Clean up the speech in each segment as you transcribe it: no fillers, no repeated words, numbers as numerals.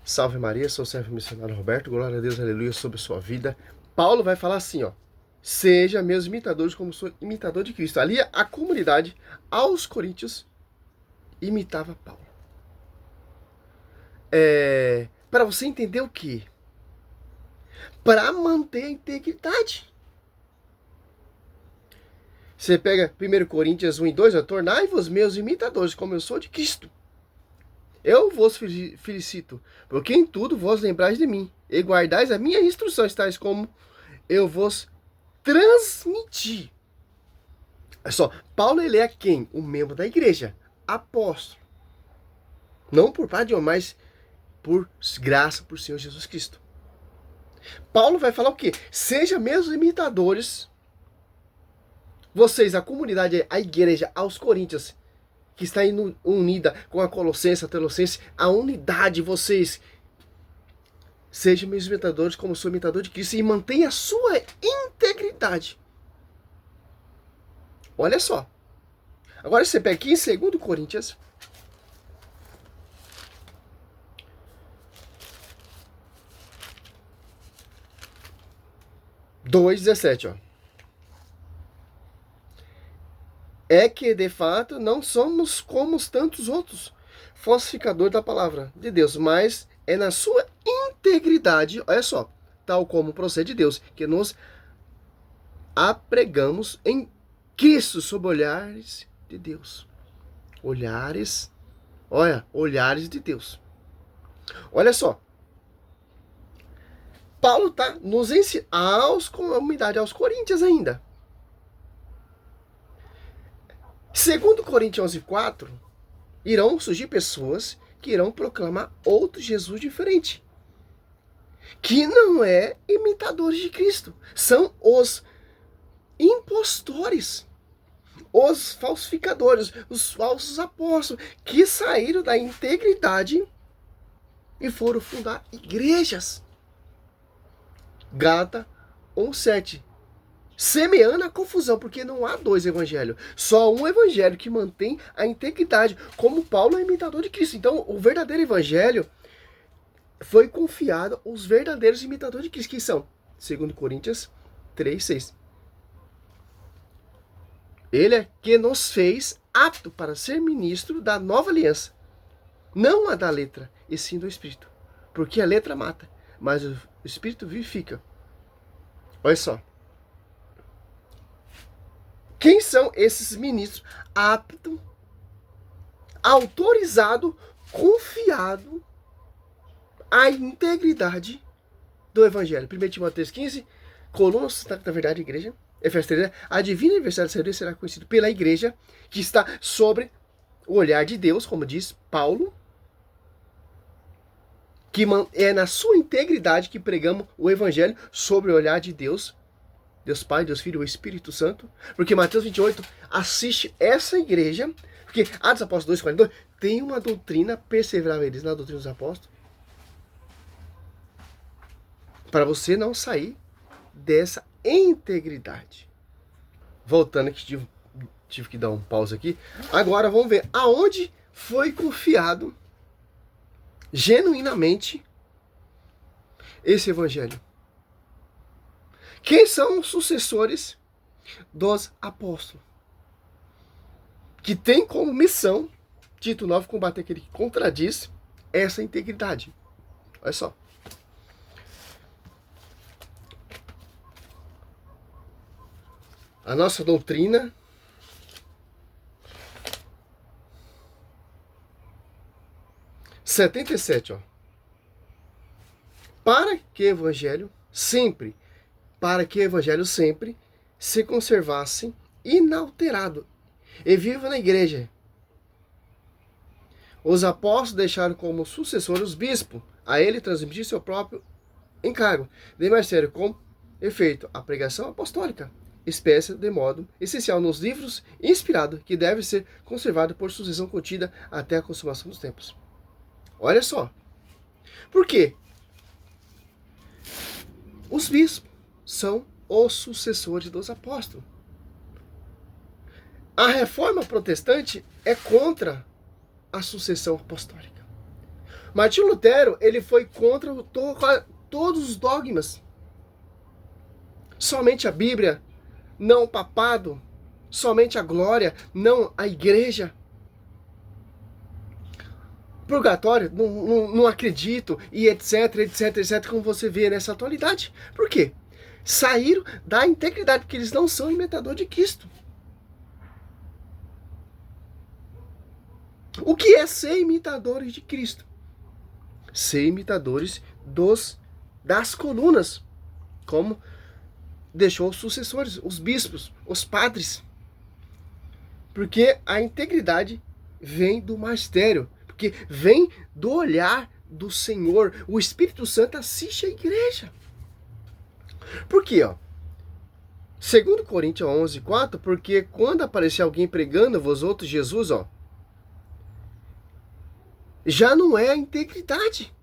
Salve Maria, sou o servo missionário Roberto, glória a Deus, aleluia, sobre a sua vida. Paulo vai falar assim, ó, seja meus imitadores como sou imitador de Cristo. Ali a comunidade, aos coríntios, imitava Paulo. Para você entender o quê? Para manter a integridade. Você pega 1 Coríntios 1 e 2, tornai-vos meus imitadores, como eu sou de Cristo. Eu vos felicito, porque em tudo vos lembrais de mim, e guardais as minhas instruções, tais como eu vos transmiti. Olha só, Paulo ele é quem? Um membro da igreja, apóstolo. Não por parte de homem, mas por graça por Senhor Jesus Cristo. Paulo vai falar o quê? Seja meus imitadores, vocês, a comunidade, a igreja, aos coríntios, que está unida com a Colossenses, a Teolossenses, a unidade, vocês sejam meus imitadores como sou imitador de Cristo e mantenha a sua integridade. Olha só. Agora você pega aqui em 2 Coríntios 2:17, ó. É que, de fato, não somos como os tantos outros falsificadores da palavra de Deus, mas é na sua integridade, olha só, tal como procede Deus, que nos apregamos em Cristo sob olhares de Deus. Olhares, olha, olhares de Deus. Olha só. Paulo está nos ensinando aos comunidade, aos coríntios ainda. Segundo Coríntios 11:4, irão surgir pessoas que irão proclamar outro Jesus diferente, que não é imitadores de Cristo, são os impostores, os falsificadores, os falsos apóstolos, que saíram da integridade e foram fundar igrejas. Gálatas 1:7. Semeando a confusão, porque não há dois evangelhos. Só um evangelho que mantém a integridade, como Paulo é imitador de Cristo. Então, o verdadeiro evangelho foi confiado aos verdadeiros imitadores de Cristo, que são 2 Coríntios 3:6. Ele é que nos fez apto para ser ministro da nova aliança. Não a da letra, e sim do Espírito. Porque a letra mata, mas o Espírito vivifica. Olha só. Quem são esses ministros aptos, autorizado, confiado à integridade do Evangelho? 1 Timóteo 3,15, coluna da verdade, igreja. Efésios 3, a divina universidade de sabedoria será conhecida pela igreja, que está sobre o olhar de Deus, como diz Paulo, que é na sua integridade que pregamos o Evangelho sobre o olhar de Deus, Deus Pai, Deus Filho, o Espírito Santo. Porque Mateus 28 assiste essa igreja, porque Atos Apóstolos 2:42 tem uma doutrina, perseverar eles na doutrina dos apóstolos, para você não sair dessa integridade. Voltando aqui, tive que dar um pause aqui. Agora vamos ver aonde foi confiado genuinamente esse evangelho. Quem são os sucessores dos apóstolos? Que tem como missão, Tito 9, combater aquele que contradiz essa integridade. Olha só. A nossa doutrina (77), ó. Para que o evangelho sempre se conservasse inalterado e viva na igreja. Os apóstolos deixaram como sucessores os bispos, a ele transmitir seu próprio encargo de ministério, com efeito a pregação apostólica, espécie de modo essencial nos livros inspirados, que deve ser conservado por sucessão contida até a consumação dos tempos. Olha só. Por quê? Os bispos são os sucessores dos apóstolos. A reforma protestante é contra a sucessão apostólica. Martinho Lutero, ele foi contra todos os dogmas. Somente a Bíblia, não o papado. Somente a glória, não a igreja. Purgatório, não acredito, e etc, etc, etc, como você vê nessa atualidade. Por quê? Saíram da integridade, porque eles não são imitadores de Cristo. O que é ser imitadores de Cristo? Ser imitadores das colunas, como deixou os sucessores, os bispos, os padres. Porque a integridade vem do magistério, porque vem do olhar do Senhor. O Espírito Santo assiste a igreja. Por quê? 2 Coríntios 11:4, porque quando aparecer alguém pregando vos outros Jesus, já não é a integridade.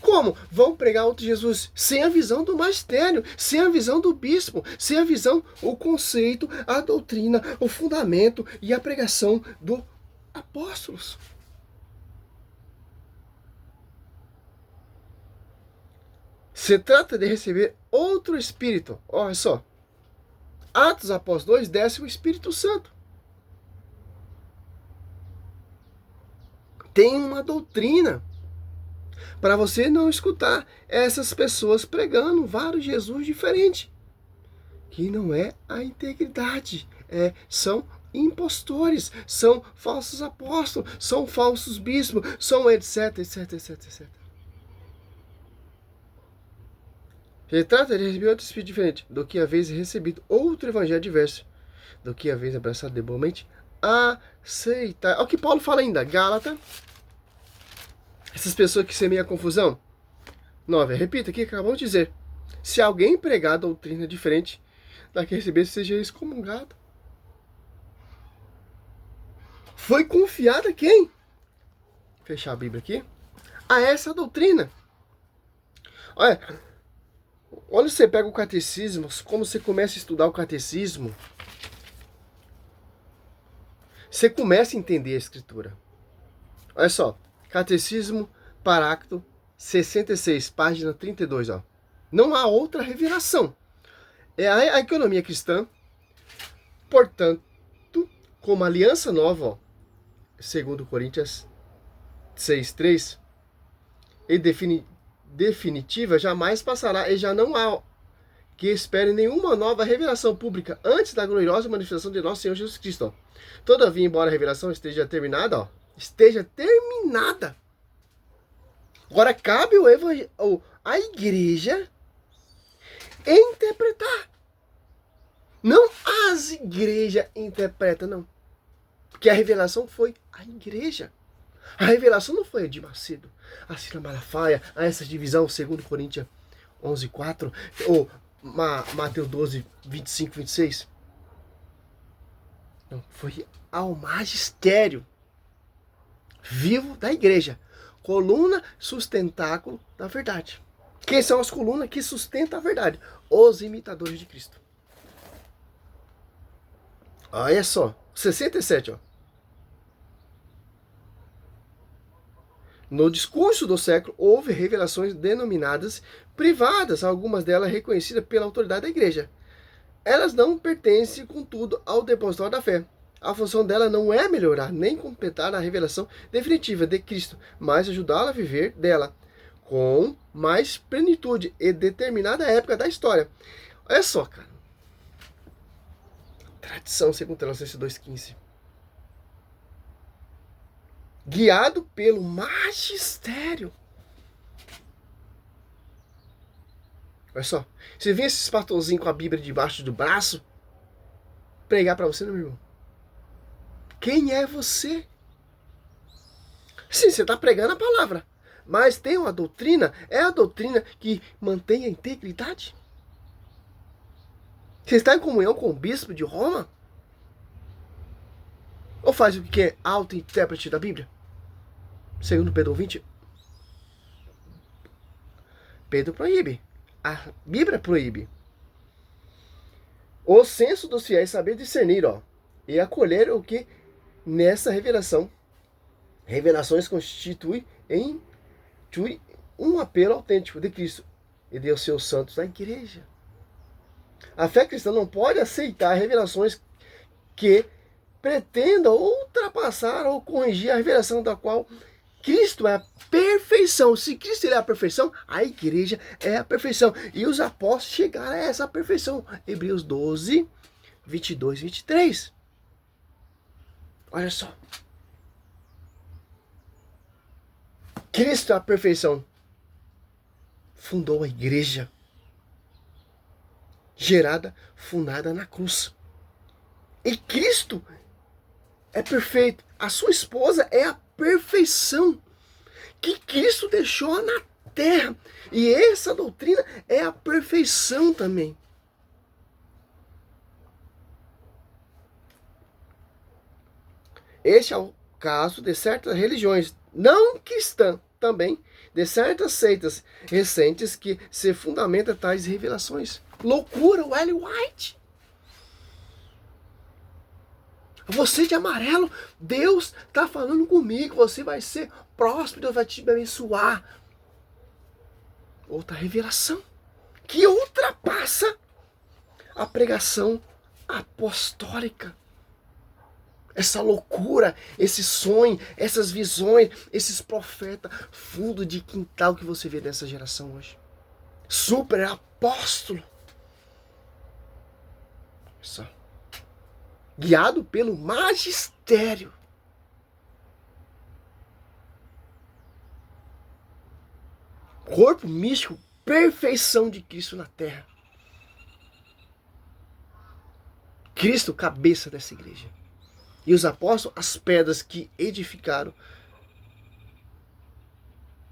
Como? Vão pregar outro Jesus sem a visão do magistério, sem a visão do bispo, sem a visão, o conceito, a doutrina, o fundamento e a pregação dos apóstolos. Se trata de receber outro Espírito. Olha só. Atos Apóstolos 2, desce o Espírito Santo. Tem uma doutrina para você não escutar essas pessoas pregando vários Jesus diferentes. Que não é a integridade. São impostores, são falsos apóstolos, são falsos bispos, são etc, etc, etc, etc. Se trata de receber outro Espírito diferente do que haveis recebido outro evangelho diverso, do que haveis abraçado debolmente, aceitar. Olha o que Paulo fala ainda, Gálatas. Essas pessoas que semeiam a confusão. 9. Repita aqui que acabamos de dizer. Se alguém pregar a doutrina diferente da que receber, seja excomungado. Foi confiado a quem? Fechar a Bíblia aqui. A essa doutrina. Olha, você pega o catecismo, como você começa a estudar o catecismo, você começa a entender a escritura. Olha só, Catecismo, Paráclito 66, página 32, Não há outra revelação. É a economia cristã, portanto, como aliança nova, 2 Coríntios 6:3, e definitiva, jamais passará, e já não há que espere nenhuma nova revelação pública antes da gloriosa manifestação de nosso Senhor Jesus Cristo. Todavia, embora a revelação esteja terminada, agora cabe a igreja interpretar. Não as igrejas interpretam, não. Porque a revelação foi a igreja. A revelação não foi a de Macedo, a Cira Malafaia, a essa divisão, 2 Coríntios 11:4, ou Mateus 12, 25, 26. Não, foi ao magistério vivo da igreja. Coluna, sustentáculo da verdade. Quem são as colunas que sustentam a verdade? Os imitadores de Cristo. Olha só, 67, No discurso do século, houve revelações denominadas privadas, algumas delas reconhecidas pela autoridade da igreja. Elas não pertencem, contudo, ao depositório da fé. A função dela não é melhorar nem completar a revelação definitiva de Cristo, mas ajudá-la a viver dela com mais plenitude e determinada época da história. Olha só, cara. Tradição, segundo Tessalonicenses 2,15. Guiado pelo magistério. Olha só. Você vê esses pastorzinhos com a Bíblia debaixo do braço? Pregar para você, meu irmão. Quem é você? Sim, você está pregando a palavra. Mas tem uma doutrina, é a doutrina que mantém a integridade. Você está em comunhão com o bispo de Roma? Ou faz o que é auto-intérprete da Bíblia? Segundo Pedro 20. Pedro proíbe. A Bíblia proíbe. O senso dos fiéis saber discernir, e acolher o que nessa revelação Revelações constitui um apelo autêntico de Cristo e de seus santos na igreja. A fé cristã não pode aceitar revelações que pretendam ultrapassar ou corrigir a revelação da qual Cristo é a perfeição. Se Cristo é a perfeição, a igreja é a perfeição. E os apóstolos chegaram a essa perfeição. Hebreus 12, 22, 23. Olha só. Cristo é a perfeição. Fundou a igreja. Fundada na cruz. E Cristo é perfeito. A sua esposa é a perfeição que Cristo deixou na terra. E essa doutrina é a perfeição também. Este é o caso de certas religiões não cristãs também, de certas seitas recentes que se fundamentam em tais revelações. Loucura, o Ellen White. Você de amarelo, Deus está falando comigo, você vai ser próspero, Deus vai te abençoar. Outra revelação que ultrapassa a pregação apostólica. Essa loucura, esse sonho, essas visões, esses profetas fundo de quintal que você vê nessa geração hoje. Super apóstolo. Só. Guiado pelo magistério. Corpo místico, perfeição de Cristo na terra. Cristo, cabeça dessa igreja. E os apóstolos, as pedras que edificaram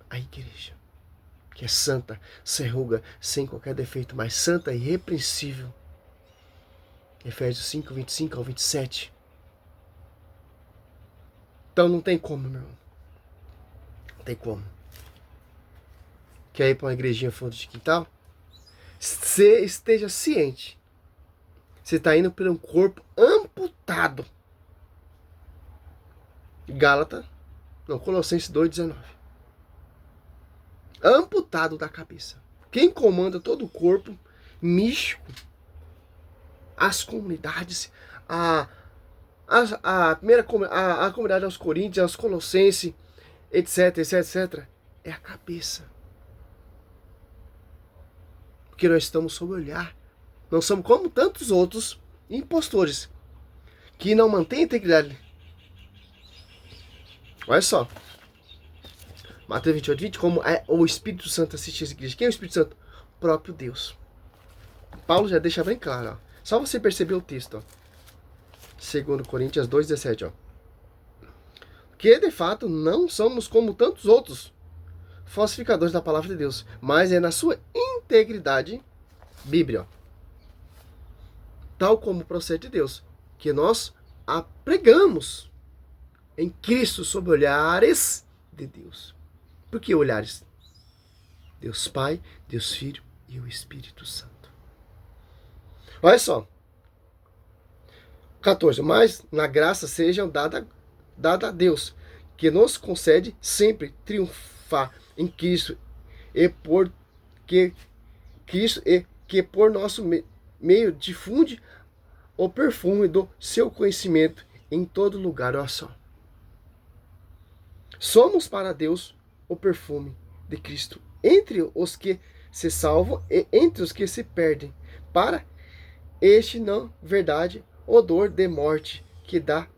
a igreja. Que é santa, sem ruga, sem qualquer defeito, mas santa e irrepreensível. Efésios 5, 25 ao 27. Então não tem como, meu irmão. Não tem como. Quer ir para uma igrejinha fundo de quintal? Você esteja ciente. Você está indo para um corpo amputado. Colossenses 2,19. Amputado da cabeça. Quem comanda todo o corpo místico, as comunidades, a comunidade aos Coríntios, aos Colossenses, etc, etc, etc, é a cabeça. Porque nós estamos sob o olhar. Não somos como tantos outros impostores que não mantêm a integridade. Olha só. Mateus 28, 20, como é o Espírito Santo assiste a igreja. Quem é o Espírito Santo? O próprio Deus. Paulo já deixa bem claro, ó. Só você perceber o texto, ó. 2 Coríntios 2,17, ó. Que de fato não somos como tantos outros falsificadores da palavra de Deus, mas é na sua integridade, Bíblia, ó, tal como procede de Deus, que nós a pregamos em Cristo sob olhares de Deus. Por que olhares? Deus Pai, Deus Filho e o Espírito Santo. Olha só. 14. Mas na graça sejam dada a Deus, que nos concede sempre triunfar em Cristo e por nosso meio difunde o perfume do seu conhecimento em todo lugar. Olha só. Somos para Deus o perfume de Cristo entre os que se salvam e entre os que se perdem. Para este não verdade odor de morte que dá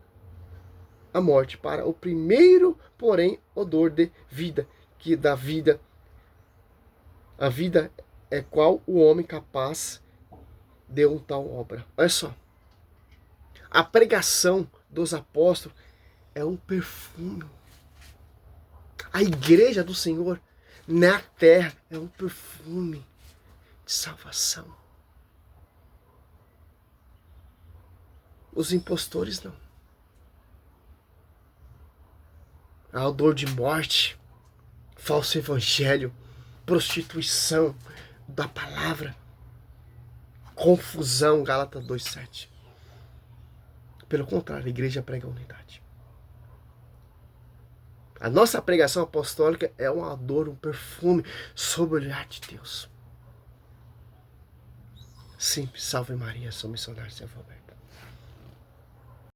a morte. Para o primeiro, porém, odor de vida que dá vida. A vida é qual o homem capaz de uma tal obra. Olha só. A pregação dos apóstolos é um perfume. A igreja do Senhor na terra é um perfume de salvação. Os impostores não. Há odor de morte, falso evangelho, prostituição da palavra, confusão, Gálatas 2,7. Pelo contrário, a igreja prega a unidade. A nossa pregação apostólica é um odor, um perfume sob o olhar de Deus. Sim, salve Maria, sou missionário sem alfabeto.